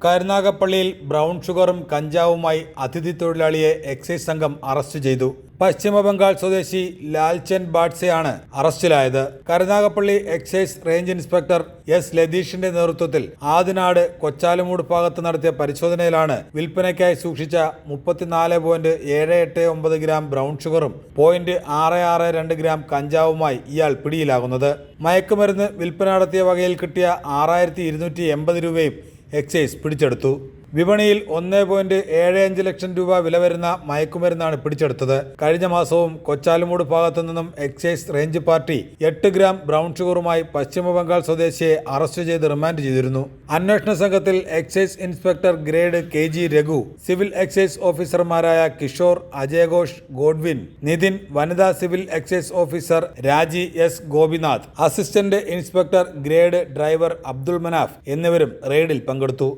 കരുനാഗപ്പള്ളിയിൽ brown ഷുഗറും കഞ്ചാവുമായി അതിഥി തൊഴിലാളിയെ എക്സൈസ് സംഘം അറസ്റ്റ് ചെയ്തു. പശ്ചിമബംഗാൾ സ്വദേശി ലാൽചന്ദ് ബാഡ്സെയാണ് അറസ്റ്റിലായത്. Karunagappally excise range inspector S ലതീഷിന്റെ നേതൃത്വത്തിൽ ആദിനാട് കൊച്ചാലുമൂട് ഭാഗത്ത് നടത്തിയ പരിശോധനയിലാണ് വിൽപ്പനയ്ക്കായി സൂക്ഷിച്ച 34.789 ഗ്രാം ബ്രൗൺ ഷുഗറും 0.662 ഗ്രാം കഞ്ചാവുമായി ഇയാൾ പിടിയിലാകുന്നത്. മയക്കുമരുന്ന് വിൽപ്പന നടത്തിയ വകയിൽ കിട്ടിയ 6280 രൂപയും എക്സൈസ് പിടിച്ചെടുത്തു. വിപണിയിൽ 1.75 ലക്ഷം രൂപ വില വരുന്ന മയക്കുമരുന്നാണ് പിടിച്ചെടുത്തത്. കഴിഞ്ഞ മാസവും കൊച്ചാലുമൂട് ഭാഗത്തു നിന്നും excise range party 8 gram brown ഷുഗറുമായി പശ്ചിമബംഗാൾ സ്വദേശിയെ അറസ്റ്റ് ചെയ്ത് റിമാൻഡ് ചെയ്തിരുന്നു. അന്വേഷണ സംഘത്തിൽ excise inspector grade KG Raghu, civil excise ഓഫീസർമാരായ കിഷോർ, അജയഘോഷ്, ഗോഡ്വിൻ, നിതിൻ, വനിതാ civil excise officer Raji S Gopinath, assistant inspector grade driver Abdul Manaf എന്നിവരും റെയ്ഡിൽ പങ്കെടുത്തു.